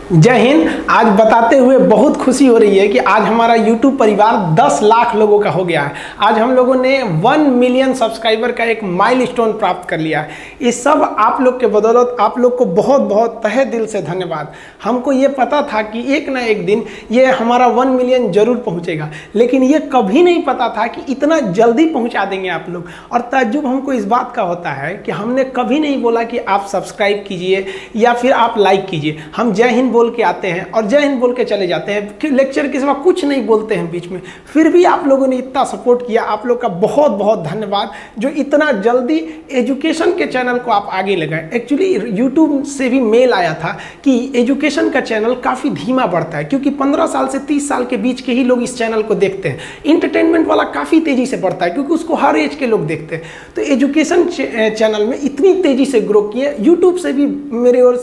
जय हिंद। आज बताते हुए बहुत खुशी हो रही है कि आज हमारा YouTube परिवार 10 लाख लोगों का हो गया है। आज हम लोगों ने 1 मिलियन सब्सक्राइबर का एक माइलस्टोन प्राप्त कर लिया है। ये सब आप लोग के बदौलत आप लोग को बहुत बहुत तहे दिल से धन्यवाद। हमको ये पता था कि एक ना एक दिन ये हमारा 1 मिलियन जरूर पहुंचेगा, लेकिन ये कभी नहीं पता था कि इतना जल्दी पहुंचा देंगे आप लोग। और ताज्जुब हमको इस बात का होता है कि हमने कभी नहीं बोला कि आप सब्सक्राइब कीजिए या फिर आप लाइक कीजिए। हम जय हिंद बोल के आते हैं और जय हिंद बोल के चले जाते हैं, लेक्चर के सिवा कुछ नहीं बोलते हैं बीच में। फिर भी आप लोगों ने इतना सपोर्ट किया, आप लोग का बहुत बहुत धन्यवाद जो इतना जल्दी एजुकेशन के चैनल को आप आगे लगाएं। एक्चुअली यूट्यूब से भी मेल आया था कि एजुकेशन का चैनल काफ़ी धीमा बढ़ता है, क्योंकि 15 साल से 30 साल के बीच के ही लोग इस चैनल को देखते हैं। इंटरटेनमेंट वाला काफ़ी तेज़ी से बढ़ता है क्योंकि उसको हर एज के लोग देखते हैं। तो एजुकेशन चैनल में इतनी तेज़ी से ग्रो किए। यूट्यूब से भी मेरे ओर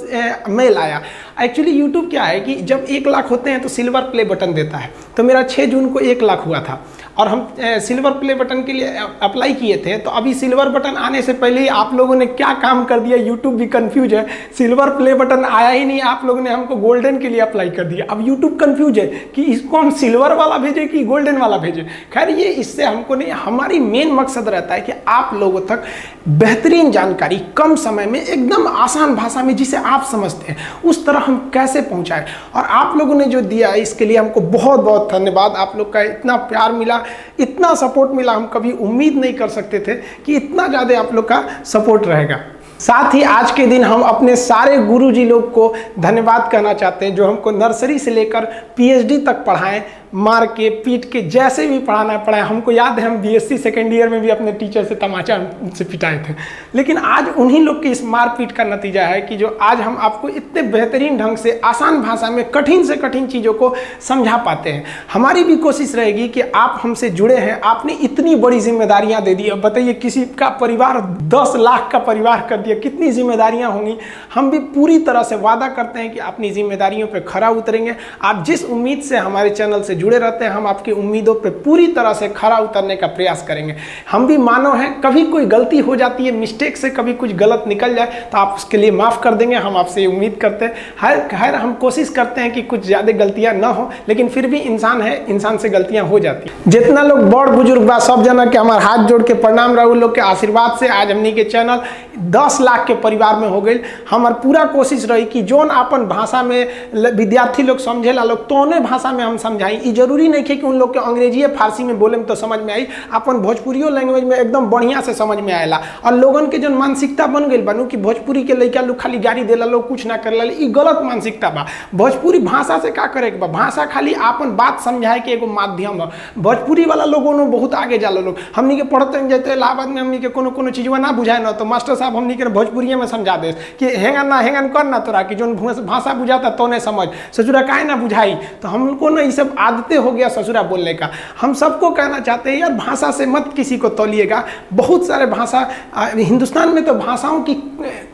मेल आया। एक्चुअली यूट्यूब क्या है कि जब 1 लाख होते हैं तो सिल्वर प्ले बटन देता है। तो मेरा 6 जून को 1 लाख हुआ था और हम सिल्वर प्ले बटन के लिए अप्लाई किए थे। तो अभी सिल्वर बटन आने से पहले ही आप लोगों ने क्या काम कर दिया, यूट्यूब भी कंफ्यूज है। सिल्वर प्ले बटन आया ही नहीं, आप लोगों ने हमको गोल्डन के लिए अप्लाई कर दिया। अब यूट्यूब कंफ्यूज है कि इसको हम सिल्वर वाला भेजें कि गोल्डन वाला भेजें। खैर ये इससे हमको नहीं, हमारी मेन मकसद रहता है कि आप लोगों तक बेहतरीन जानकारी कम समय में एकदम आसान भाषा में जिसे आप समझते हैं उस तरह हम कैसे पहुंचाएं। और आप लोगों ने जो दिया इसके लिए हमको बहुत बहुत धन्यवाद। आप लोग का इतना प्यार मिला, इतना सपोर्ट मिला, हम कभी उम्मीद नहीं कर सकते थे कि इतना ज़्यादा आप लोग का सपोर्ट रहेगा। साथ ही आज के दिन हम अपने सारे गुरुजी लोग को धन्यवाद कहना चाहते हैं जो हमको नर्सरी से लेकर PhD तक पढ़ाएं, मार के पीट के जैसे भी पढ़ाना पड़ा। हमको याद है हम BSc सेकेंड ईयर में भी अपने टीचर से तमाचा से पिटाए थे, लेकिन आज उन्हीं लोग की इस मार पीट का नतीजा है कि जो आज हम आपको इतने बेहतरीन ढंग से आसान भाषा में कठिन से कठिन चीज़ों को समझा पाते हैं। हमारी भी कोशिश रहेगी कि आप हमसे जुड़े हैं, आपने इतनी बड़ी जिम्मेदारियाँ दे दी। अब बताइए किसी का परिवार 10 लाख का परिवार कर दिया, कितनी जिम्मेदारियाँ होंगी। हम भी पूरी तरह से वादा करते हैं कि अपनी जिम्मेदारियों पर खरा उतरेंगे। आप जिस उम्मीद से हमारे चैनल से जुड़े रहते हैं, हम आपकी उम्मीदों पे पूरी तरह से खरा उतरने का प्रयास करेंगे। हम भी मानव हैं, कभी कोई गलती हो जाती है, मिस्टेक से कभी कुछ गलत निकल जाए तो आप उसके लिए माफ़ कर देंगे, हम आपसे उम्मीद करते हैं। हर हम कोशिश करते हैं कि कुछ ज़्यादा गलतियां ना हो, लेकिन फिर भी इंसान है, इंसान से गलतियां हो जाती हैं। जितना लोग बड़ बुजुर्ग बा सब जना के हमारे हाथ जोड़ के प्रणाम रहू। लोग के आशीर्वाद से आज हमनी के चैनल 10 लाख के परिवार में हो गई। हमार पूरा कोशिश रही कि जोन अपन भाषा में विद्यार्थी लोग समझेला लोग तोने भाषा में हम समझाई। जरूरी नहीं है कि उन लोग के अंग्रेजी फारसी में बोले में तो समझ में आई, अपन भोजपुरियो लैंग्वेज में एकदम बढ़िया से समझ में आएला। और लोगन के जो मानसिकता बन गई बनू कि भोजपुरी के लड़का लोग खाली गाड़ी देला लोग कुछ ना करला, ई गलत मानसिकता बा। भोजपुरी भाषा से का करे के बा, भाषा खाली अपन बात समझाए के एगो माध्यम है। भोजपुरी वाला लोगों ने बहुत आगे जाला लोग। हमनी के पढ़ते जाते इलाहाबाद में हमनी के कोनो चीज़वा ना बुझाए ना तो मास्टर साहब हमनी के भोजपुरिया में समझा दे कि हेंगन कर ना तोरा कि जो भाषा बुझाता तो नहीं समझ, ससुरा काहे ना बुझाई। तो हमको ना ये सब आदतें हो गया ससुरा बोलने का। हम सबको कहना चाहते हैं यार भाषा से मत किसी को तोलिएगा। बहुत सारे भाषा हिंदुस्तान में तो भाषाओं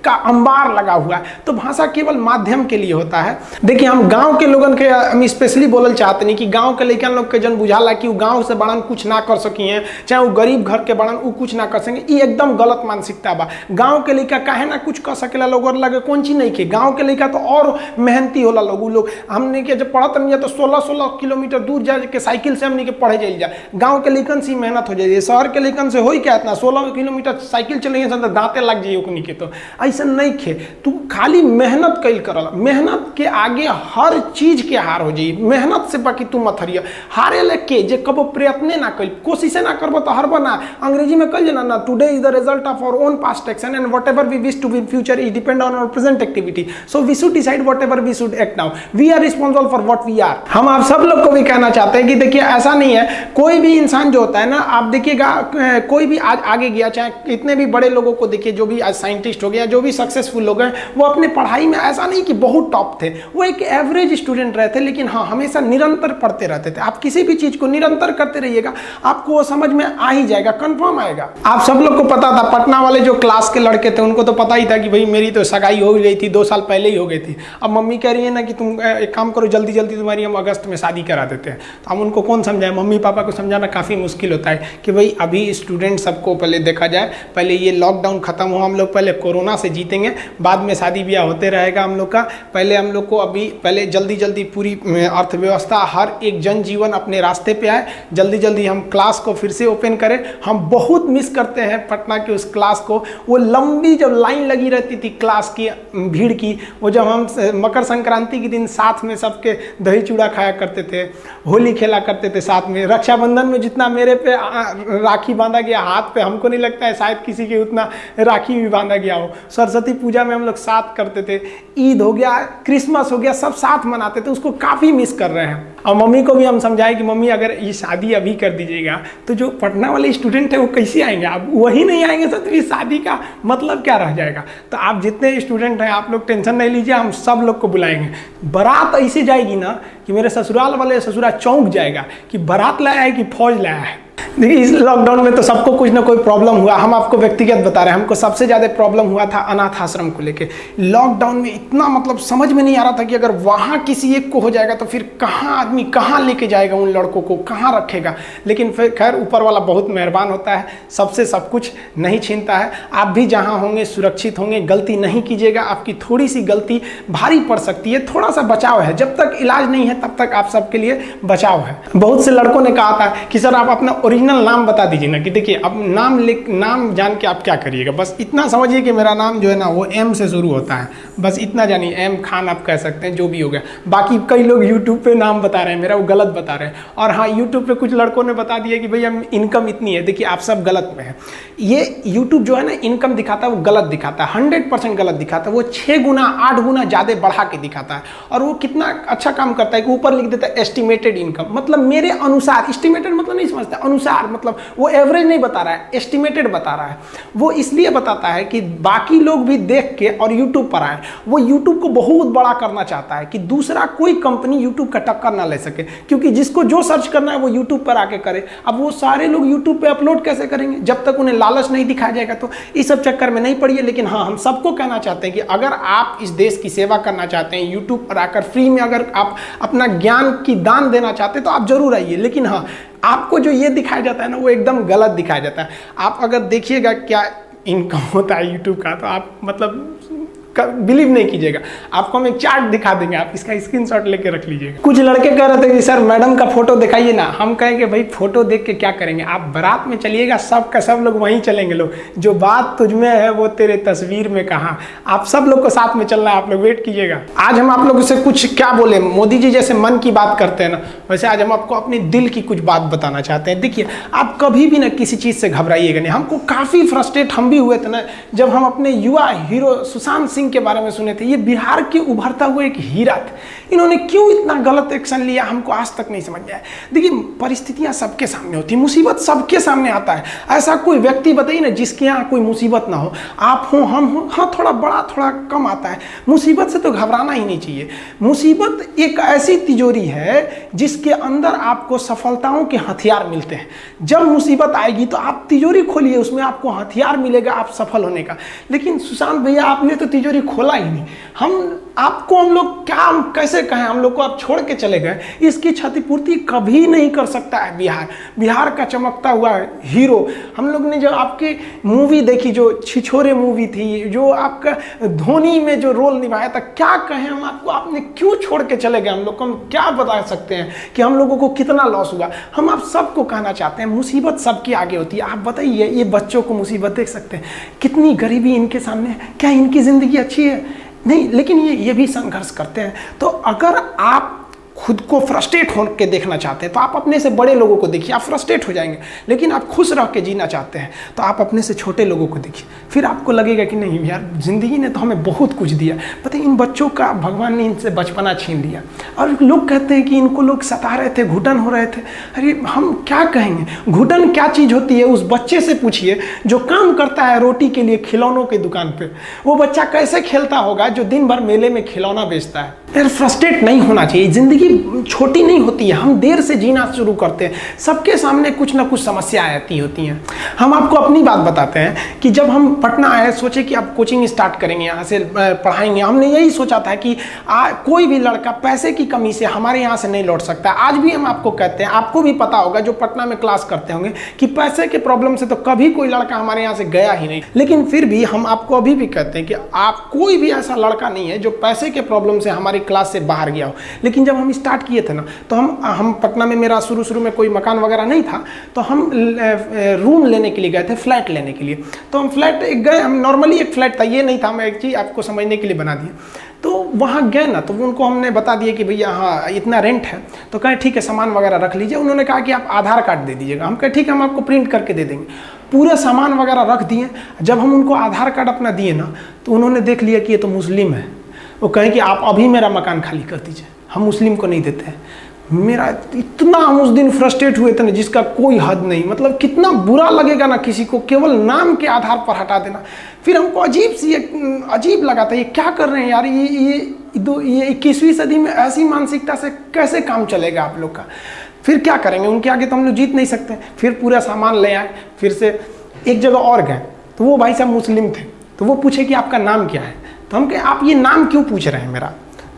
का अंबार लगा हुआ है, तो भाषा केवल माध्यम के लिए होता है। देखिए हम गांव के लोगन के हम स्पेशली बोलल चाहते नहीं कि गांव के लड़कन लोग के जन बुझाला कि वो गांव से बड़न कुछ ना कर सकी हैं, चाहे वो गरीब घर के बड़न वो कुछ ना कर सकें। ये एकदम गलत मानसिकता बा। गाँव के लड़का काहे ना कुछ कर सकेला लोग और लगे कौन चीज नहीं के। गाँव के लड़का तो और मेहनती होला लोग हमने के जब पढ़त नहीं तो 16-16 किलोमीटर दूर जा के साइकिल से हमने के पढ़े जाइल जा। गांव के लेकिन से मेहनत हो जाए, शहर के लेकिन से हो ही क्या इतना 16 किलोमीटर साइकिल चलेंगे तो दांते लग जाइए उकनी के। तो ऐसा नहीं खे, तू खाली मेहनत कैल करल। मेहनत के आगे हर चीज के हार हो जाइए। मेहनत से बाकी तू मत हरिया। हारे लेके जे कबो प्रयत्न ना कर, कोशिश ना करबो तो हरबो ना। अंग्रेजी में कल जना ना, today is the result of our own past action and whatever we wish to be in future is depend on our present activity, so we should decide whatever we should act now, we are responsible for what we are. हम आप सब लोग को भी कहना चाहते हैं कि देखिए ऐसा नहीं है, कोई भी इंसान जो होता है ना, आप देखिएगा कोई भी आज आगे गया, चाहे इतने भी बड़े लोगों को देखिए जो भी आज साइंटिस्ट हो गया, जो भी सक्सेसफुल लोग हैं, वो अपने पढ़ाई में ऐसा नहीं कि बहुत टॉप थे, वो एक एवरेज स्टूडेंट रहे थे, लेकिन हाँ हमेशा निरंतर पढ़ते रहते थे। आप किसी भी चीज को निरंतर करते रहिएगा, आपको वो समझ में आ ही जाएगा, कंफर्म आएगा। आप सब लोग को पता था पटना वाले जो क्लास के के लड़के थे, उनको तो पता ही था कि भाई मेरी तो सगाई हो गई थी, 2 साल पहले ही हो गई थी। अब मम्मी कह रही है ना कि तुम एक काम करो, जल्दी जल्दी तुम्हारी हम अगस्त में शादी करा देते हैं। तो हम उनको कौन समझाए, मम्मी पापा को समझाना काफ़ी मुश्किल होता है कि भाई अभी स्टूडेंट सबको पहले देखा जाए, पहले ये लॉकडाउन खत्म हो, हम लोग पहले कोरोना से जीतेंगे, बाद में शादी ब्याह होते रहेगा हम लोग का। पहले हम लोग को अभी पहले जल्दी जल्दी पूरी अर्थव्यवस्था, हर एक जनजीवन अपने रास्ते पे आए, जल्दी जल्दी हम क्लास को फिर से ओपन करें। हम बहुत मिस करते हैं पटना की उस क्लास को, वो लंबी जब लाइन लगी रहती थी क्लास की भीड़ की, वो जब हम मकर संक्रांति के दिन साथ में सबके दही चूड़ा खाया करते थे, होली खेला करते थे साथ में, रक्षाबंधन में जितना मेरे पे राखी बांधा गया हाथ पे, हमको नहीं लगता है शायद किसी के उतना राखी भी बांधा गया हो। सरस्वती पूजा में हम लोग साथ करते थे, ईद हो गया, क्रिसमस हो गया, सब साथ मनाते थे, उसको काफ़ी मिस कर रहे हैं। और मम्मी को भी हम समझाएं कि मम्मी अगर ये शादी अभी कर दीजिएगा तो जो पटना वाले स्टूडेंट है वो कैसे आएंगे, आप वही नहीं आएंगे तो ये शादी का मतलब क्या रह जाएगा। तो आप जितने स्टूडेंट हैं आप लोग टेंशन नहीं लीजिए, हम सब लोग को बुलाएंगे। बारात ऐसे जाएगी ना कि मेरे ससुराल वाले ससुराल चौंक जाएगा कि बारात लाया है कि फौज लाया है। देखिए इस लॉकडाउन में तो सबको कुछ ना कोई प्रॉब्लम हुआ, हम आपको व्यक्तिगत बता रहे हैं। हमको सबसे ज़्यादा प्रॉब्लम हुआ था अनाथ आश्रम को लेके। लॉकडाउन में इतना मतलब समझ में नहीं आ रहा था कि अगर वहाँ किसी एक को हो जाएगा तो फिर कहाँ आदमी कहाँ लेके जाएगा उन लड़कों को, कहाँ रखेगा। लेकिन फिर खैर ऊपर वाला बहुत मेहरबान होता है, सबसे सब कुछ नहीं छीनता है। आप भी जहाँ होंगे सुरक्षित होंगे, गलती नहीं कीजिएगा। आपकी थोड़ी सी गलती भारी पड़ सकती है, थोड़ा सा बचाव है, जब तक इलाज नहीं है तब तक आप सबके लिए बचाव है। बहुत से लड़कों ने कहा था कि सर आप अपना ओरिजिनल नाम बता दीजिए ना, कि देखिए अब नाम जान के आप क्या करिएगा, बस इतना समझिए कि मेरा नाम जो है ना वो एम से शुरू होता है, बस इतना जानिए, एम खान आप कह सकते हैं, जो भी हो गया। बाकी कई लोग यूट्यूब पे नाम बता रहे हैं मेरा, वो गलत बता रहे हैं। और हाँ, यूट्यूब पे कुछ लड़कों ने बता दिया कि भैया इनकम इतनी है। देखिए आप सब गलत में है। ये यूट्यूब जो है ना इनकम दिखाता है वो गलत दिखाता है, 100% गलत दिखाता है। वो 6 गुना 8 गुना ज़्यादा बढ़ा के दिखाता है। और वो कितना अच्छा काम करता है कि ऊपर लिख देता है एस्टिमेटेड इनकम, मतलब मेरे अनुसार। एस्टिमेटेड मतलब नहीं समझता, अनुसार मतलब वो एवरेज नहीं बता रहा है, एस्टिमेटेड बता रहा है। वो इसलिए बताता है कि बाकी लोग भी देख के और यूट्यूब पर आए। वो यूट्यूब को बहुत बड़ा करना चाहता है कि दूसरा कोई कंपनी यूट्यूब का टक्कर ना ले सके, क्योंकि जिसको जो सर्च करना है वो यूट्यूब पर आके करे। अब वो सारे लोग यूट्यूब पे अपलोड कैसे करेंगे जब तक उन्हें लालच नहीं दिखाया जाएगा। तो इस सब चक्कर में नहीं पड़िए। लेकिन हाँ, हम सबको कहना चाहते हैं कि अगर आप इस देश की सेवा करना चाहते हैं, यूट्यूब पर आकर फ्री में अगर आप अपना ज्ञान की दान देना चाहते हैं तो आप जरूर आइए। लेकिन हाँ, आपको जो ये दिखाया जाता है ना वो एकदम गलत दिखाया जाता है। आप अगर देखिएगा क्या इनकम होता है यूट्यूब का, तो आप मतलब बिलीव नहीं कीजिएगा। आपको हम एक चार्ट दिखा देंगे, आप इसका स्क्रीनशॉट लेके रख लीजिएगा। कुछ लड़के कह रहे थे कि सर मैडम का फोटो दिखाइए ना। हम कहेंगे भाई फोटो देख के क्या करेंगे, आप बारात में चलिएगा, सब का सब लोग वहीं चलेंगे। लोग जो बात तुझमें है वो तेरे तस्वीर में कहाँ। आप सब लोग को साथ में चलना है, आप लोग वेट कीजिएगा। आज हम आप लोगों से कुछ क्या बोले, मोदी जी जैसे मन की बात करते हैं ना, वैसे आज हम आपको अपने दिल की कुछ बात बताना चाहते हैं। देखिए आप कभी भी ना किसी चीज़ से घबराइएगा नहीं। हमको काफ़ी फ्रस्ट्रेट हम भी हुए थे ना जब हम अपने युवा हीरो सुशांत सिंह के बारे में सुने थे। ये बिहार के उभरता हुआ एक हीरा थे, इन्होंने क्यों इतना गलत एक्शन लिया हमको आज तक नहीं समझ आया। देखिए परिस्थितियां सबके सामने होती है, मुसीबत सबके सामने आता है। ऐसा कोई व्यक्ति बताइए ना जिसके यहाँ कोई मुसीबत ना हो। आप हो, हम हो, हाँ थोड़ा बड़ा थोड़ा कम आता है। मुसीबत से तो घबराना ही नहीं चाहिए। मुसीबत एक ऐसी तिजोरी है जिसके अंदर आपको सफलताओं के हथियार मिलते हैं। जब मुसीबत आएगी तो आप तिजोरी खोलिए, उसमें आपको हथियार मिलेगा आप सफल होने का। लेकिन सुशांत भैया आपने तो तिजोरी खोला ही नहीं। हम लोग क्या कैसे कहें, हम लोग को आप छोड़ के चले गए। इसकी क्षतिपूर्ति कभी नहीं कर सकता है बिहार का चमकता हुआ हीरो। हम लोग ने जो आपकी मूवी देखी, जो छिछोरे मूवी थी, जो आपका धोनी में जो रोल निभाया था, क्या कहें हम आपको, आपने क्यों छोड़ के चले गए हम लोग को। हम क्या बता सकते हैं कि हम लोगों को कितना लॉस हुआ। हम आप सबको कहना चाहते हैं मुसीबत सबके आगे होती है। आप बताइए ये बच्चों को मुसीबत देख सकते हैं, कितनी गरीबी इनके सामने है, क्या इनकी ज़िंदगी अच्छी है? नहीं, लेकिन ये भी संघर्ष करते हैं। तो अगर आप खुद को फ्रस्ट्रेट हो के देखना चाहते हैं तो आप अपने से बड़े लोगों को देखिए, आप फ्रस्ट्रेट हो जाएंगे। लेकिन आप खुश रह के जीना चाहते हैं तो आप अपने से छोटे लोगों को देखिए, फिर आपको लगेगा कि नहीं यार ज़िंदगी ने तो हमें बहुत कुछ दिया। पता है इन बच्चों का भगवान ने इनसे बचपना छीन लिया। और लोग कहते हैं कि इनको लोग सता रहे थे, घुटन हो रहे थे। अरे हम क्या कहेंगे, घुटन क्या चीज़ होती है उस बच्चे से पूछिए जो काम करता है रोटी के लिए खिलौनों की दुकान पर। वो बच्चा कैसे खेलता होगा जो दिन भर मेले में खिलौना बेचता है। यार फ्रस्ट्रेट नहीं होना चाहिए, ज़िंदगी छोटी नहीं होती है, हम देर से जीना शुरू करते हैं, सबके सामने कुछ ना कुछ समस्याएं आती होती हैं। हम आपको अपनी बात बताते हैं कि जब हम पटना आए, सोचे कि अब कोचिंग स्टार्ट करेंगे, यहाँ से पढ़ाएंगे। हमने यही सोचा था कि कोई भी लड़का पैसे की कमी से हमारे यहाँ से नहीं लौट सकता। आज भी हम आपको कहते हैं, आपको भी पता होगा जो पटना में क्लास करते होंगे, कि पैसे के प्रॉब्लम से तो कभी कोई लड़का हमारे यहाँ से गया ही नहीं। लेकिन फिर भी हम आपको अभी भी कहते हैं कि आप कोई भी ऐसा लड़का नहीं है जो पैसे के प्रॉब्लम से हमारी क्लास से बाहर गया हो। लेकिन जब हम स्टार्ट किए थे ना, तो हम पटना में, मेरा शुरू में कोई मकान वगैरह नहीं था, तो हम रूम लेने के लिए गए थे, फ्लैट लेने के लिए। तो हम फ्लैट गए, हम नॉर्मली एक फ्लैट था, ये नहीं था, मैं एक चीज़ आपको समझने के लिए बना दिया। तो वहाँ गए ना, तो उनको हमने बता दिया कि भैया हाँ इतना रेंट है। तो कहे ठीक है, सामान वगैरह रख लीजिए। उन्होंने कहा कि आप आधार कार्ड दे दीजिएगा। हम कहे ठीक है, हम आपको प्रिंट करके दे देंगे। पूरे सामान वगैरह रख दिए। जब हम उनको आधार कार्ड अपना दिए ना, तो उन्होंने देख लिया कि ये तो मुस्लिम है। वो कहे कि आप अभी मेरा मकान खाली कर दीजिए, हम मुस्लिम को नहीं देते हैं। मेरा इतना, हम उस दिन फ्रस्ट्रेट हुए थे ना, जिसका कोई हद नहीं। मतलब कितना बुरा लगेगा ना किसी को केवल नाम के आधार पर हटा देना। फिर हमको अजीब लगा था, ये क्या कर रहे हैं यार, ये 21वीं सदी में ऐसी मानसिकता से कैसे काम चलेगा आप लोग का। फिर क्या करेंगे, उनके आगे तो हम लोग जीत नहीं सकते। फिर पूरा सामान ले आए। फिर से एक जगह और गए, तो वो भाई साहब मुस्लिम थे। तो वो पूछे कि आपका नाम क्या है। तो हम कहे आप ये नाम क्यों पूछ रहे हैं मेरा।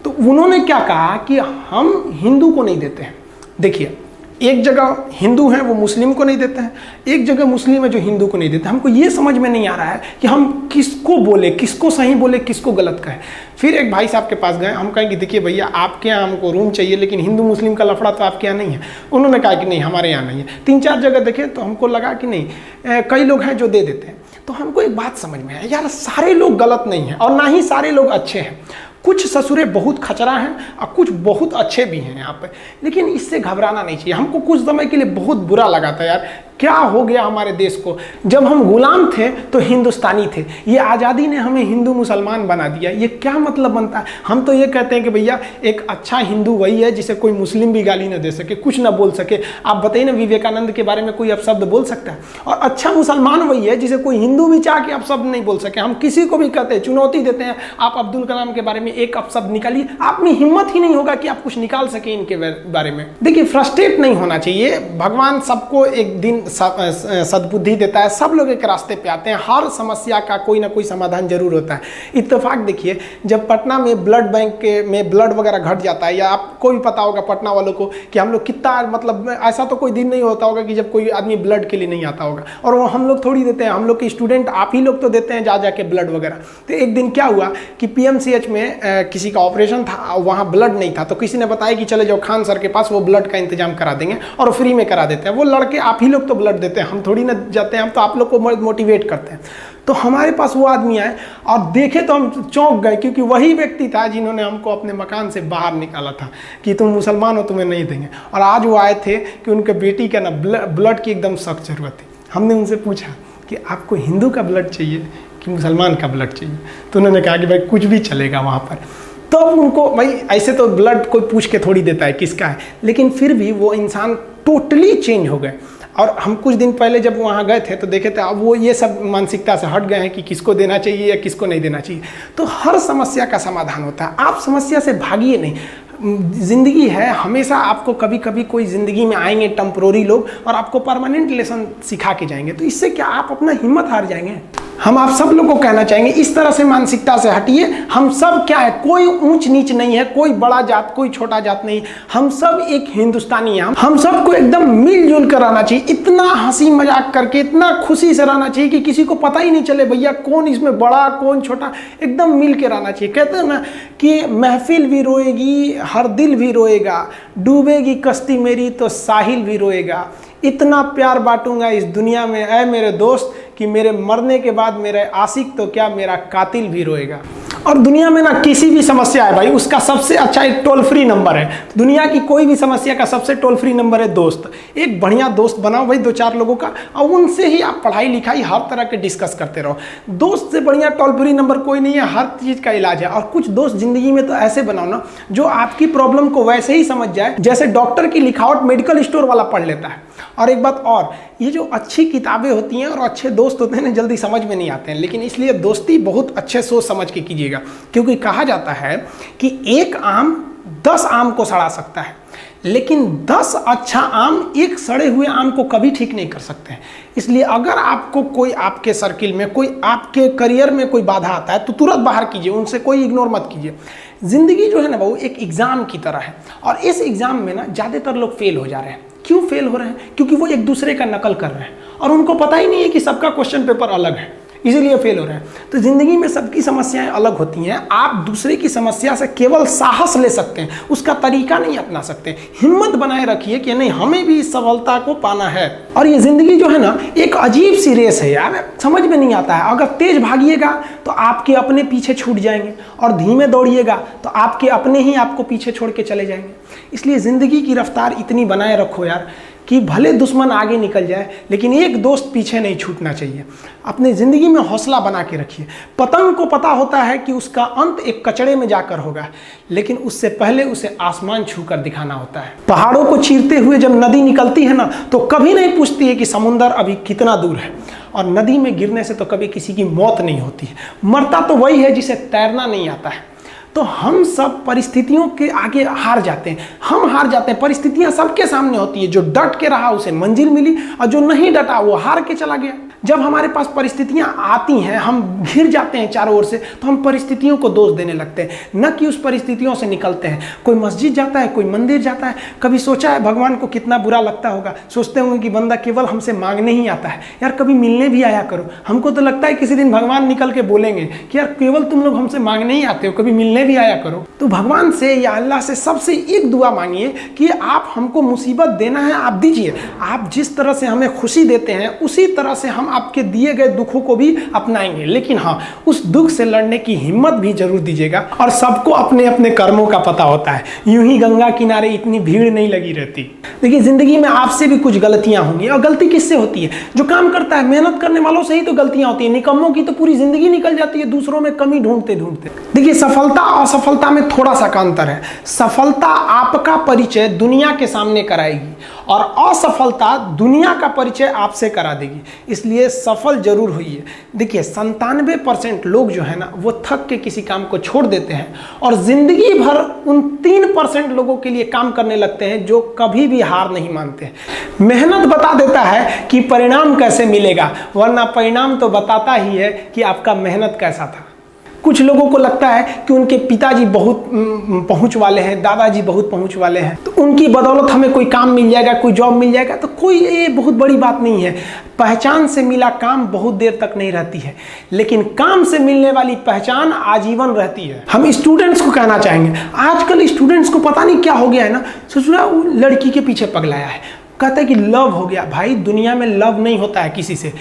तो उन्होंने क्या कहा कि हम हिंदू को नहीं देते हैं। देखिए, एक जगह हिंदू हैं वो मुस्लिम को नहीं देते हैं, एक जगह मुस्लिम है जो हिंदू को नहीं देते। हमको ये समझ में नहीं आ रहा है कि हम किसको बोले, किसको सही बोले, किसको गलत कहें। फिर एक भाई साहब के पास गए। हम कहें कि देखिए भैया, आपके यहाँ हमको रूम चाहिए, लेकिन हिंदू मुस्लिम का लफड़ा तो आपके यहाँ नहीं है। उन्होंने कहा कि नहीं, हमारे यहाँ नहीं है। 3-4 जगह देखे तो हमको लगा कि नहीं, कई लोग हैं जो दे देते हैं। तो हमको एक बात समझ में आया, यार सारे लोग गलत नहीं हैं और ना ही सारे लोग अच्छे हैं। कुछ ससुरे बहुत खचरा हैं और कुछ बहुत अच्छे भी हैं यहाँ पे। लेकिन इससे घबराना नहीं चाहिए। हमको कुछ समय के लिए बहुत बुरा लगा था यार, क्या हो गया हमारे देश को। जब हम गुलाम थे तो हिंदुस्तानी थे, ये आज़ादी ने हमें हिंदू मुसलमान बना दिया। ये क्या मतलब बनता है। हम तो ये कहते हैं कि भैया एक अच्छा हिंदू वही है जिसे कोई मुस्लिम भी गाली ना दे सके, कुछ ना बोल सके। आप बताइए ना, विवेकानंद के बारे में कोई अपशब्द बोल सकता है। और अच्छा मुसलमान वही है जिसे कोई हिंदू भी चाह के अपशब्द नहीं बोल सके। हम किसी को भी कहते हैं, चुनौती देते हैं, आप अब्दुल कलाम के बारे में एक अपशब्द निकालिए, आप में हिम्मत ही नहीं होगा कि आप कुछ निकाल सके इनके बारे में। देखिए, फ्रस्ट्रेट नहीं होना चाहिए। भगवान सबको एक दिन सद्बुद्धि देता है, सब लोग एक रास्ते पे आते हैं। हर समस्या का कोई ना कोई समाधान जरूर होता है। इत्तेफाक देखिए, जब पटना में ब्लड बैंक में ब्लड वगैरह घट जाता है, या आपको भी पता होगा पटना वालों को कि हम लोग कितना, मतलब ऐसा तो कोई दिन नहीं होता होगा कि जब कोई आदमी ब्लड के लिए नहीं आता होगा। और वो हम लोग थोड़ी देते हैं, हम लोग के स्टूडेंट आप ही लोग तो देते हैं जा जाके ब्लड वगैरह। तो एक दिन क्या हुआ कि PMCH में किसी का ऑपरेशन था, वहाँ ब्लड नहीं था। तो किसी ने बताया कि चले जाओ खान सर के पास, वो ब्लड का इंतजाम करा देंगे और फ्री में करा देते हैं। वो लड़के आप ही लोग तो ब्लड देते हैं, हम थोड़ी ना जाते हैं, हम तो आप लोग को मोटिवेट करते हैं। तो हमारे पास वो आदमी आए और देखे तो हम चौंक गए, क्योंकि वही व्यक्ति था जिन्होंने हमको अपने मकान से बाहर निकाला था कि तुम मुसलमान हो, तुम्हें नहीं देंगे। और आज वो आए थे कि उनके बेटी का ना ब्लड की एकदम सख्त जरूरत थी। हमने उनसे पूछा कि आपको हिंदू का ब्लड चाहिए कि मुसलमान का ब्लड चाहिए। तो उन्होंने कहा कि भाई कुछ भी चलेगा वहाँ पर। तो उनको, भाई ऐसे तो ब्लड कोई पूछ के थोड़ी देता है किसका है, लेकिन फिर भी वो इंसान टोटली चेंज हो गए। और हम कुछ दिन पहले जब वहाँ गए थे तो देखे थे, अब वो ये सब मानसिकता से हट गए हैं कि किसको देना चाहिए या किसको नहीं देना चाहिए। तो हर समस्या का समाधान होता है, आप समस्या से भागिए नहीं। ज़िंदगी है, हमेशा आपको कभी कभी कोई ज़िंदगी में आएंगे टेम्पोररी लोग और आपको परमानेंट लेसन सिखा के जाएंगे। तो इससे क्या आप अपना हिम्मत हार जाएंगे। हम आप सब लोग को कहना चाहेंगे, इस तरह से मानसिकता से हटिए। हम सब क्या है, कोई ऊंच नीच नहीं है, कोई बड़ा जात कोई छोटा जात नहीं, हम सब एक हिंदुस्तानी हैं। हम सबको एकदम मिलजुल कर रहना चाहिए, इतना हंसी मजाक करके, इतना खुशी से रहना चाहिए कि किसी को पता ही नहीं चले भैया कौन इसमें बड़ा कौन छोटा, एकदम मिल के रहना चाहिए। कहते हैं ना कि महफिल भी रोएगी, हर दिल भी रोएगा, डूबेगी कश्ती मेरी तो साहिल भी रोएगा। इतना प्यार बांटूंगा इस दुनिया में ऐ मेरे दोस्त कि मेरे मरने के बाद मेरे आशिक तो क्या मेरा कातिल भी रोएगा। और दुनिया में ना किसी भी समस्या है भाई, उसका सबसे अच्छा एक टोल फ्री नंबर है। दुनिया की कोई भी समस्या का सबसे टोल फ्री नंबर है दोस्त। एक बढ़िया दोस्त बनाओ भाई, 2-4 लोगों का, और उनसे ही आप पढ़ाई लिखाई हर तरह के डिस्कस करते रहो। दोस्त से बढ़िया टोल फ्री नंबर कोई नहीं है, हर चीज़ का इलाज है। और कुछ दोस्त जिंदगी में तो ऐसे बनाओ ना जो आपकी प्रॉब्लम को वैसे ही समझ जाए जैसे डॉक्टर की लिखावट मेडिकल स्टोर वाला पढ़ लेता है। और एक बात और, ये जो अच्छी किताबें होती हैं और अच्छे दोस्त होते हैं ना, जल्दी समझ में नहीं आते हैं, लेकिन इसलिए दोस्ती बहुत अच्छे सोच समझ के कीजिएगा। रखिएगा, क्योंकि कहा जाता है कि एक आम 10 आम को सड़ा सकता है, लेकिन 10 अच्छा आम एक सड़े हुए आम को कभी ठीक नहीं कर सकते हैं। इसलिए अगर आपको कोई आपके सर्किल में, कोई आपके करियर में कोई बाधा आता है तो तुरंत बाहर कीजिए, उनसे कोई इग्नोर मत कीजिए। जिंदगी जो है ना वो एक एग्जाम की तरह है, और इस एग्जाम में ना ज़्यादातर लोग फेल हो जा रहे हैं। क्यों फेल हो रहे हैं? क्योंकि वो एक दूसरे का नकल कर रहे हैं और उनको पता ही नहीं है कि सबका क्वेश्चन पेपर अलग है, इसीलिए फेल हो रहे हैं। तो जिंदगी में सबकी समस्याएं अलग होती हैं। आप दूसरे की समस्या से केवल साहस ले सकते हैं, उसका तरीका नहीं अपना सकते। हिम्मत बनाए रखिए कि नहीं, हमें भी इस सफलता को पाना है। और ये जिंदगी जो है ना एक अजीब सी रेस है यार, समझ में नहीं आता है। अगर तेज भागिएगा तो आपके अपने पीछे छूट जाएंगे, और धीमे दौड़िएगा तो आपके अपने ही आपको पीछे छोड़ के चले जाएंगे। इसलिए जिंदगी की रफ्तार इतनी बनाए रखो यार कि भले दुश्मन आगे निकल जाए लेकिन एक दोस्त पीछे नहीं छूटना चाहिए। अपने ज़िंदगी में हौसला बना के रखिए। पतंग को पता होता है कि उसका अंत एक कचड़े में जाकर होगा, लेकिन उससे पहले उसे आसमान छूकर दिखाना होता है। पहाड़ों को चीरते हुए जब नदी निकलती है ना तो कभी नहीं पूछती है कि समुंदर अभी कितना दूर है, और नदी में गिरने से तो कभी किसी की मौत नहीं होती है। मरता तो वही है जिसे तैरना नहीं आता है। तो हम सब परिस्थितियों के आगे हार जाते हैं, हम हार जाते हैं। परिस्थितियां सबके सामने होती है, जो डट के रहा उसे मंजिल मिली, और जो नहीं डटा वो हार के चला गया। जब हमारे पास परिस्थितियां आती हैं, हम घिर जाते हैं चारों ओर से, तो हम परिस्थितियों को दोष देने लगते हैं, न कि उस परिस्थितियों से निकलते हैं। कोई मस्जिद जाता है, कोई मंदिर जाता है, कभी सोचा है भगवान को कितना बुरा लगता होगा? सोचते होंगे कि बंदा केवल हमसे मांगने ही आता है, यार कभी मिलने भी आया करो। हमको तो लगता है किसी दिन भगवान निकल के बोलेंगे कि यार केवल तुम लोग हमसे मांगने ही आते हो, कभी मिलने भी आया करो। तो भगवान से या अल्लाह से सबसे एक दुआ मांगिए कि आप हमको मुसीबत देना है, आप दीजिए। आप जिस तरह से हमें खुशी देते हैं उसी तरह से हम आपके दिए गए दुखों को भी अपनाएंगे, लेकिन हाँ, उस दुख से लड़ने की हिम्मत भी जरूर दीजिएगा। और सबको अपने अपने कर्मों का पता होता है, यूं ही गंगा किनारे इतनी भीड़ नहीं लगी रहती। देखिए जिंदगी में आपसे भी कुछ गलतियां होंगी, और गलती किससे होती है? जो काम करता है, मेहनत करने वालों से ही तो गलतियां होती है। निकम्मों की तो पूरी जिंदगी निकल जाती है दूसरों में कमी ढूंढते ढूंढते। देखिए सफलता और असफलता में थोड़ा सा अंतर है। सफलता आपका परिचय दुनिया के सामने कराएगी, और असफलता दुनिया का परिचय आपसे करा देगी। इसलिए सफल जरूर होइए। देखिए 97% लोग जो है ना वो थक के किसी काम को छोड़ देते हैं, और जिंदगी भर उन 3% लोगों के लिए काम करने लगते हैं जो कभी भी हार नहीं मानते। मेहनत बता देता है कि परिणाम कैसे मिलेगा, वरना परिणाम तो बताता ही है कि आपका मेहनत कैसा था। कुछ लोगों को लगता है कि उनके पिताजी बहुत पहुंच वाले हैं, दादाजी बहुत पहुंच वाले हैं, तो उनकी बदौलत हमें कोई काम मिल जाएगा, कोई जॉब मिल जाएगा। तो कोई ये बहुत बड़ी बात नहीं है। पहचान से मिला काम बहुत देर तक नहीं रहती है, लेकिन काम से मिलने वाली पहचान आजीवन रहती है। हम स्टूडेंट्स को कहना चाहेंगे, आजकल स्टूडेंट्स को पता नहीं क्या हो गया है ना, सोचना लड़की के पीछे पगलाया है, कहता है कि लव हो गया। भाई दुनिया में लव नहीं होता है किसी से,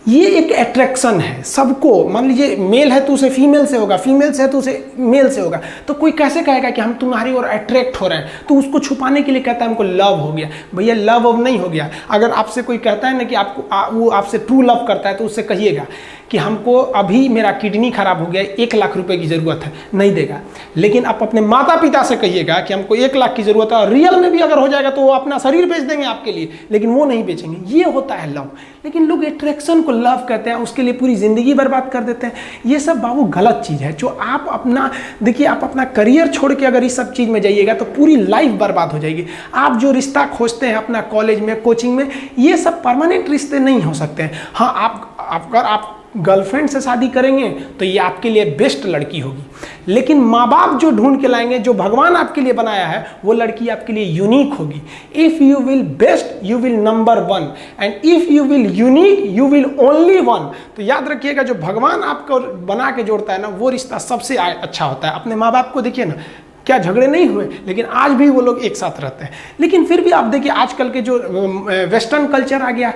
ये एक अट्रैक्शन है सबको। मान लीजिए मेल है तो उसे फीमेल से होगा, फीमेल से है तो उसे मेल से होगा। तो कोई कैसे कहेगा कि हम तुम्हारी ओर अट्रैक्ट हो रहे हैं? तो उसको छुपाने के लिए कहता है हमको लव हो गया। भैया लव अब नहीं हो गया। अगर आपसे कोई कहता है ना कि आपको वो आपसे ट्रू लव करता है, तो उससे कहिएगा कि हमको अभी मेरा किडनी खराब हो गया, 1 लाख रुपए की ज़रूरत है, नहीं देगा। लेकिन आप अपने माता पिता से कहिएगा कि हमको 1 लाख की ज़रूरत है, और रियल में भी अगर हो जाएगा तो वो अपना शरीर बेच देंगे आपके लिए, लेकिन वो नहीं बेचेंगे। ये होता है लव। लेकिन लोग अट्रैक्शन को लव कहते हैं, उसके लिए पूरी ज़िंदगी बर्बाद कर देते हैं। ये सब बाबू गलत चीज़ है। जो आप अपना देखिए, आप अपना करियर छोड़ के अगर इस सब चीज़ में जाइएगा तो पूरी लाइफ बर्बाद हो जाएगी। आप जो रिश्ता खोजते हैं अपना कॉलेज में, कोचिंग में, ये सब परमानेंट रिश्ते नहीं हो सकते हैं। हाँ, अगर आप गर्लफ्रेंड से शादी करेंगे तो ये आपके लिए बेस्ट लड़की होगी, लेकिन माँ बाप जो ढूंढ के लाएंगे, जो भगवान आपके लिए बनाया है, वो लड़की आपके लिए यूनिक होगी। If you will best you will number 1, and if you will unique you will only 1। तो याद रखिएगा, जो भगवान आपको बना के जोड़ता है ना, वो रिश्ता सबसे अच्छा होता है। अपने माँ बाप को देखिए ना, क्या झगड़े नहीं हुए, लेकिन आज भी वो लोग एक साथ रहते हैं। लेकिन फिर भी आप देखिए आजकल के जो वेस्टर्न कल्चर आ गया,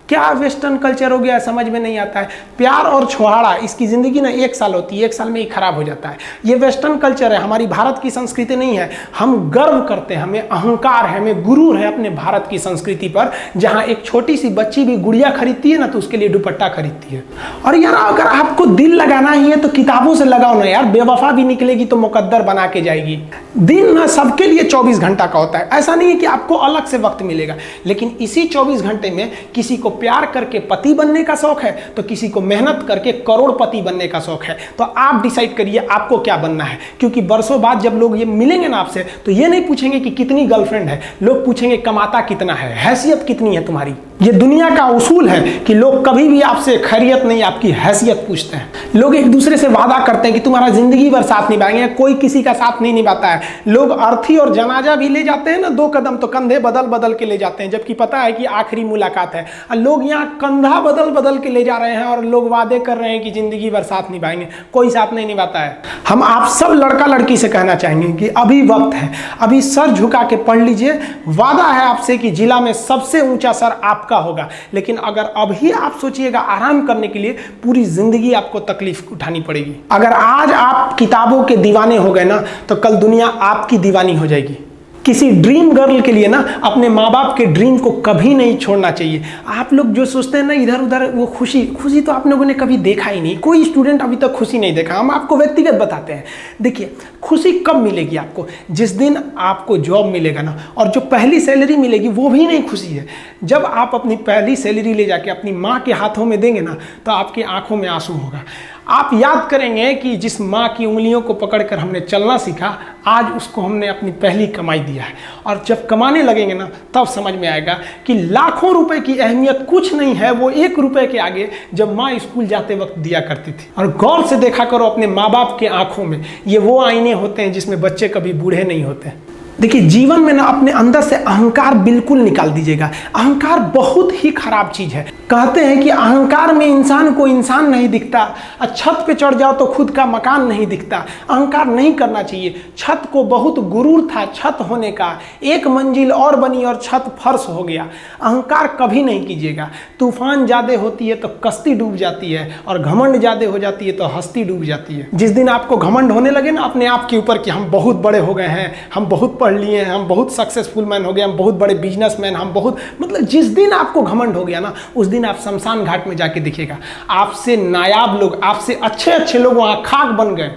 क्या वेस्टर्न कल्चर हो गया समझ में नहीं आता है। प्यार और छोहाड़ा, इसकी ज़िंदगी ना 1 साल होती है, 1 साल में ही खराब हो जाता है। ये वेस्टर्न कल्चर है, हमारी भारत की संस्कृति नहीं है। हम गर्व करते हैं, हमें अहंकार है, हमें गुरूर है अपने भारत की संस्कृति पर। जहाँ एक छोटी सी बच्ची भी गुड़िया खरीदती है ना, तो उसके लिए दुपट्टा खरीदती है। और यार अगर आपको दिल लगाना ही है तो किताबों से लगाओ ना यार, बेवफा भी निकलेगी तो मुकद्दर बना के जाएगी। दिन ना सबके लिए 24 घंटा का होता है। ऐसा नहीं है कि आपको अलग से वक्त मिलेगा, लेकिन इसी 24 घंटे में किसी को प्यार करके पति बनने का शौक है तो किसी को मेहनत करके करोड़पति बनने का शौक है। तो आप डिसाइड करिए आपको क्या बनना है, क्योंकि बरसों बाद जब लोग ये मिलेंगे ना आपसे तो ये नहीं पूछेंगे कि कितनी गर्लफ्रेंड है, लोग पूछेंगे कमाता कितना है, हैसियत कितनी है तुम्हारी। ये दुनिया का उसूल है कि लोग कभी भी आपसे खैरियत नहीं आपकी हैसियत पूछते हैं। लोग एक दूसरे से वादा करते हैं कि तुम्हारा जिंदगी भर साथ निभाएंगे, कोई किसी का साथ नहीं निभाता है। लोग अर्थी और जनाजा भी ले जाते हैं ना 2 कदम, तो कंधे बदल बदल के ले जाते हैं, जबकि पता है कि आखिरी मुलाकात है। और लोग यहाँ कंधा बदल बदल के ले जा रहे हैं और लोग वादे कर रहे हैं कि जिंदगी भर साथ निभाएंगे, कोई साथ नहीं निभाता है। हम आप सब लड़का लड़की से कहना चाहेंगे कि अभी वक्त है, अभी सर झुका के पढ़ लीजिए। वादा है आपसे कि जिला में सबसे ऊंचा सर आपका होगा, लेकिन अगर अभी आप सोचिएगा आराम करने के लिए, पूरी जिंदगी आपको तकलीफ उठानी पड़ेगी। अगर आज आप किताबों के दीवाने हो गए ना तो कल दुनिया आपकी दीवानी हो जाएगी। किसी ड्रीम गर्ल के लिए ना अपने माँ बाप के ड्रीम को कभी नहीं छोड़ना चाहिए। आप लोग जो सोचते हैं ना इधर उधर, वो खुशी तो आप लोगों ने कभी देखा ही नहीं। कोई स्टूडेंट अभी तक खुशी नहीं देखा। हम आपको व्यक्तिगत बताते हैं। देखिए, खुशी कब मिलेगी आपको? जिस दिन आपको जॉब मिलेगा ना, और जो पहली सैलरी मिलेगी वो भी नहीं खुशी है। जब आप अपनी पहली सैलरी ले जाके अपनी माँ के हाथों में देंगे ना तो आपकी आंखों में आंसू होगा। आप याद करेंगे कि जिस माँ की उंगलियों को पकड़कर हमने चलना सीखा, आज उसको हमने अपनी पहली कमाई दिया है। और जब कमाने लगेंगे ना तब समझ में आएगा कि लाखों रुपए की अहमियत कुछ नहीं है वो 1 रुपए के आगे जब माँ स्कूल जाते वक्त दिया करती थी। और गौर से देखा करो अपने माँ बाप के आंखों में, ये वो आईने होते हैं जिसमें बच्चे कभी बूढ़े नहीं होते। देखिए, जीवन में ना अपने अंदर से अहंकार बिल्कुल निकाल दीजिएगा। अहंकार बहुत ही खराब चीज है। कहते हैं कि अहंकार में इंसान को इंसान नहीं दिखता, और छत पे चढ़ जाओ तो खुद का मकान नहीं दिखता। अहंकार नहीं करना चाहिए। छत को बहुत गुरूर था छत होने का, 1 मंजिल और बनी और छत फर्श हो गया। अहंकार कभी नहीं कीजिएगा। तूफान ज्यादा होती है तो कश्ती डूब जाती है, और घमंड ज्यादा हो जाती है तो हस्ती डूब जाती है। जिस दिन आपको घमंड होने लगे ना अपने आप के ऊपर कि हम बहुत बड़े हो गए हैं, हम बहुत पढ़ लिए हैं, हम बहुत सक्सेसफुल मैन हो गए, हम बहुत बड़े बिजनेसमैन, हम बहुत, मतलब जिस दिन आपको घमंड हो गया ना उस दिन आप शमशान घाट में जाके देखिएगा आपसे नायाब लोग, आपसे अच्छे लोग वहां खाक बन गए।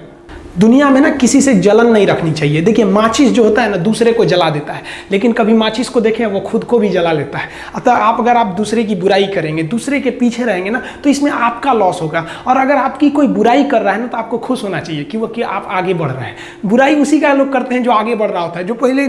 दुनिया में ना किसी से जलन नहीं रखनी चाहिए। देखिए, माचिस जो होता है ना दूसरे को जला देता है, लेकिन कभी माचिस को देखें वो खुद को भी जला लेता है। अतः अगर आप दूसरे की बुराई करेंगे, दूसरे के पीछे रहेंगे ना तो इसमें आपका लॉस होगा। और अगर आपकी कोई बुराई कर रहा है ना तो आपको खुश होना चाहिए कि आप आगे बढ़ रहे हैं। बुराई उसी का लोग करते हैं जो आगे बढ़ रहा होता है, जो पहले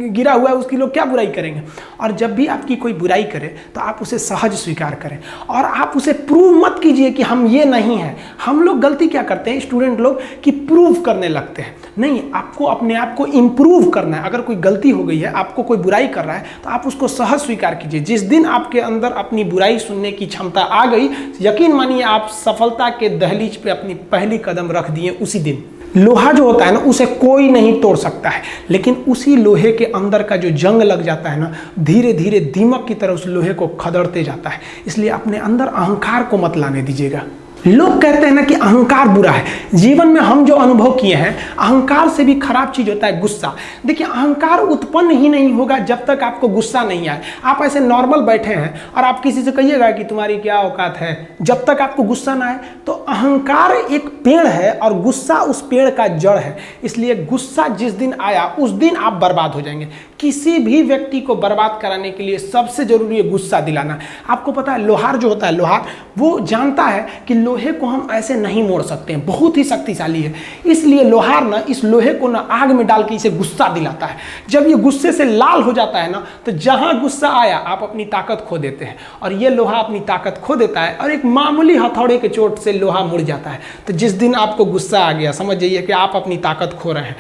गिरा हुआ है उसकी लोग क्या बुराई करेंगे। और जब भी आपकी कोई बुराई करे तो आप उसे सहज स्वीकार करें, और आप उसे प्रूव मत कीजिए कि हम ये नहीं हैं। हम लोग गलती क्या करते हैं स्टूडेंट लोग कि प्रूव करने लगते हैं। नहीं, आपको अपने आप को इंप्रूव करना है। अगर कोई गलती हो गई है, आपको कोई बुराई कर रहा है तो आप उसको सहज स्वीकार कीजिए। जिस दिन आपके अंदर अपनी बुराई सुनने की क्षमता आ गई, यकीन मानिए आप सफलता के दहलीज पे अपनी पहली कदम रख दिए उसी दिन। लोहा जो होता है ना उसे कोई नहीं तोड़ सकता है, लेकिन उसी लोहे के अंदर का जो जंग लग जाता है ना, धीरे धीरे दीमक की तरह उस लोहे को खदड़ते जाता है। इसलिए अपने अंदर अहंकार को मत लाने दीजिएगा। लोग कहते हैं ना कि अहंकार बुरा है। जीवन में हम जो अनुभव किए हैं, अहंकार से भी खराब चीज होता है गुस्सा। देखिए, अहंकार उत्पन्न ही नहीं होगा जब तक आपको गुस्सा नहीं आए। आप ऐसे नॉर्मल बैठे हैं और आप किसी से कहिएगा कि तुम्हारी क्या औकात है, जब तक आपको गुस्सा ना आए। तो अहंकार एक पेड़ है और गुस्सा उस पेड़ का जड़ है। इसलिए गुस्सा जिस दिन आया उस दिन आप बर्बाद हो जाएंगे। किसी भी व्यक्ति को बर्बाद कराने के लिए सबसे जरूरी है गुस्सा दिलाना। आपको पता है लोहार जो होता है, लोहार वो जानता है कि लोहे को हम ऐसे नहीं मोड़ सकते हैं, बहुत ही शक्तिशाली है। इसलिए लोहार ना इस लोहे को ना आग में डाल के इसे गुस्सा दिलाता है। जब ये गुस्से से लाल हो जाता है ना तो जहां गुस्सा आया आप अपनी ताकत खो देते हैं, और ये लोहा अपनी ताकत खो देता है और एक मामूली हथौड़े के चोट से लोहा मुड़ जाता है। तो जिस दिन आपको गुस्सा आ गया, समझ जाइए कि आप अपनी ताकत खो रहे हैं।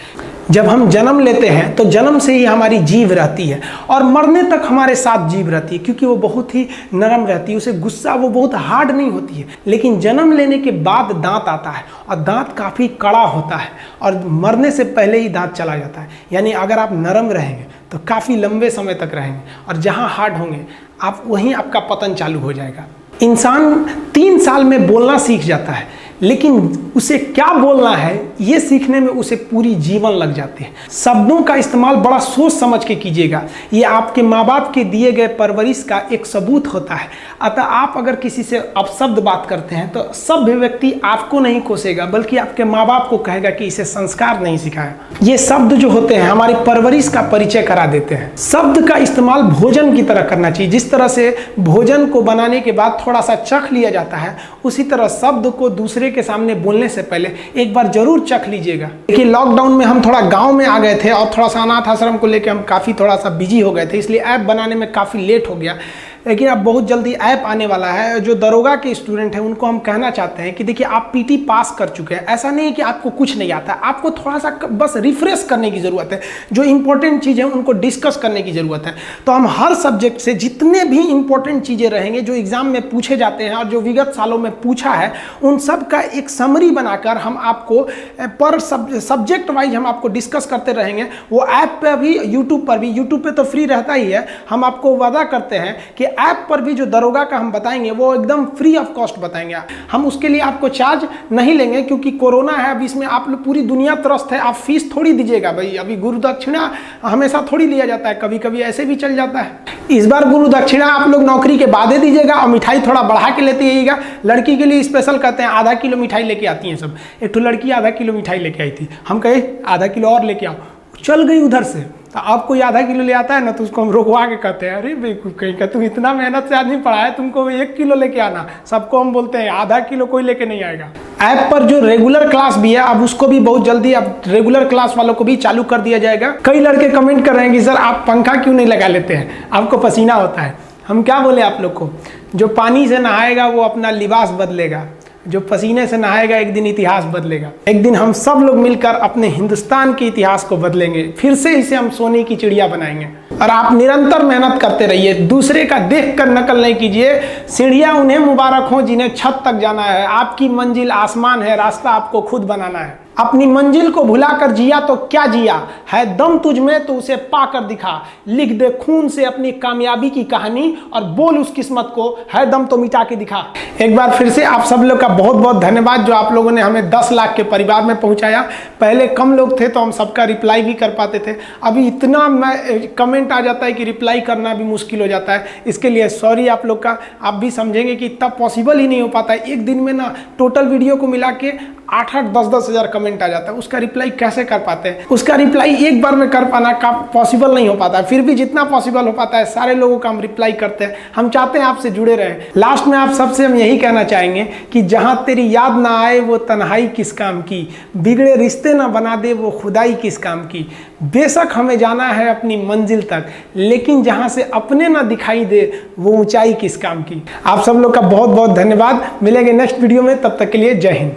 जब हम जन्म लेते हैं तो जन्म से ही हमारी जीभ रहती है और मरने तक हमारे साथ जीभ रहती है, क्योंकि वो बहुत ही नरम रहती है। उसे गुस्सा वो बहुत हार्ड नहीं होती है। लेकिन जन्म लेने के बाद दांत आता है और दांत काफ़ी कड़ा होता है और मरने से पहले ही दांत चला जाता है। यानी अगर आप नरम रहेंगे तो काफ़ी लंबे समय तक रहेंगे, और जहाँ हार्ड होंगे आप वहीं आपका पतन चालू हो जाएगा। इंसान 3 साल में बोलना सीख जाता है, लेकिन उसे क्या बोलना है ये सीखने में उसे पूरी जीवन लग जाती है। शब्दों का इस्तेमाल बड़ा सोच समझ के कीजिएगा, ये आपके माँ बाप के दिए गए परवरिश का एक सबूत होता है। अतः आप अगर किसी से अपशब्द बात करते हैं तो सभ्य व्यक्ति आपको नहीं कोसेगा बल्कि आपके माँ बाप को कहेगा कि इसे संस्कार नहीं सिखाया। ये शब्द जो होते हैं हमारी परवरिश का परिचय करा देते हैं। शब्द का इस्तेमाल भोजन की तरह करना चाहिए। जिस तरह से भोजन को बनाने के बाद थोड़ा सा चख लिया जाता है, उसी तरह शब्द को दूसरे के सामने बोलने से पहले एक बार जरूर चख लीजिएगा। देखिए लॉकडाउन में हम थोड़ा गांव में आ गए थे और थोड़ा सा अनाथ आश्रम को लेकर हम काफ़ी थोड़ा सा बिजी हो गए थे, इसलिए ऐप बनाने में काफ़ी लेट हो गया। लेकिन अब बहुत जल्दी ऐप आने वाला है। जो दरोगा के स्टूडेंट हैं उनको हम कहना चाहते हैं कि देखिए आप पीटी पास कर चुके हैं, ऐसा नहीं है कि आपको कुछ नहीं आता है, आपको थोड़ा सा बस रिफ्रेश करने की ज़रूरत है। जो इंपॉर्टेंट चीज़ें हैं उनको डिस्कस करने की ज़रूरत है। तो हम हर सब्जेक्ट से जितने भी इंपॉर्टेंट चीज़ें रहेंगे जो एग्जाम में पूछे जाते हैं और जो विगत सालों में पूछा है, उन सब का एक समरी बनाकर हम आपको पर सब्जेक्ट वाइज हम आपको डिस्कस करते रहेंगे। वो ऐप पर भी, यूट्यूब पर भी, यूट्यूब पर तो फ्री रहता ही है। हम आपको वादा करते हैं कि ऐप पर भी जो दरोगा का हम बताएंगे वो एकदम फ्री ऑफ कॉस्ट बताएंगे। हम उसके लिए आपको चार्ज नहीं लेंगे क्योंकि कोरोना है, अभी इसमें आप लोग पूरी दुनिया त्रस्त है। आप फीस थोड़ी दीजिएगा भाई, अभी गुरु दक्षिणा हमेशा थोड़ी लिया जाता है, कभी कभी ऐसे भी चल जाता है। इस बार गुरु दक्षिणा आप लोग नौकरी के बाद दीजिएगा और मिठाई थोड़ा बढ़ा के लेते आइएगा। लड़की के लिए स्पेशल कहते हैं, आधा किलो मिठाई लेके आती हैं सब। एक तो लड़की आधा किलो मिठाई लेके आई थी, हम कहे आधा किलो और लेके आओ, चल गई उधर से। तो आप कोई आधा किलो ले आता है ना तो उसको हम रोकवा के कहते हैं, अरे बेवकूफ़ कहीं का, तुम इतना मेहनत से आदमी पढ़ा है, तुमको 1 किलो लेके आना। सबको हम बोलते हैं आधा किलो कोई लेके नहीं आएगा। ऐप पर जो रेगुलर क्लास भी है अब उसको भी बहुत जल्दी अब रेगुलर क्लास वालों को भी चालू कर दिया जाएगा। कई लड़के कमेंट कर रहे हैं कि सर आप पंखा क्यों नहीं लगा लेते हैं, आपको पसीना होता है। हम क्या बोले आप लोग को, जो पानी से नहाएगा वो अपना लिबास बदलेगा, जो पसीने से नहाएगा एक दिन इतिहास बदलेगा। एक दिन हम सब लोग मिलकर अपने हिंदुस्तान के इतिहास को बदलेंगे, फिर से इसे हम सोने की चिड़िया बनाएंगे। और आप निरंतर मेहनत करते रहिए, दूसरे का देख कर नकल नहीं कीजिए। सीढ़ियाँ उन्हें मुबारक हो जिन्हें छत तक जाना है, आपकी मंजिल आसमान है, रास्ता आपको खुद बनाना है। अपनी मंजिल को भुलाकर जिया तो क्या जिया, है दम तुझ में तो उसे पाकर दिखा। लिख दे खून से अपनी कामयाबी की कहानी और बोल उस किस्मत को, है दम तो मिटा के दिखा। एक बार फिर से आप सब लोग का बहुत बहुत धन्यवाद जो आप लोगों ने हमें 10 लाख के परिवार में पहुंचाया। पहले कम लोग थे तो हम सबका रिप्लाई भी कर पाते थे, अभी इतना कमेंट आ जाता है कि रिप्लाई करना भी मुश्किल हो जाता है। इसके लिए सॉरी आप लोग का। आप भी समझेंगे कि इतना पॉसिबल ही नहीं हो पाता है। एक दिन में ना टोटल वीडियो को मिला के 8-8, 10-10 हज़ार कमेंट आ जाता है, उसका रिप्लाई कैसे कर पाते हैं। उसका रिप्लाई एक बार में कर पाना का पॉसिबल नहीं हो पाता है, फिर भी जितना पॉसिबल हो पाता है सारे लोगों का हम रिप्लाई करते हैं। हम चाहते हैं आपसे जुड़े रहें। लास्ट में आप सबसे हम यही कहना चाहेंगे कि जहां तेरी याद ना आए वो तन्हाई किस काम की, बिगड़े रिश्ते ना बना दे वो खुदाई किस काम की। बेशक हमें जाना है अपनी मंजिल तक, लेकिन जहां से अपने ना दिखाई दे वो ऊंचाई किस काम की। आप सब लोग का बहुत बहुत धन्यवाद। मिलेंगे नेक्स्ट वीडियो में, तब तक के लिए जय हिंद।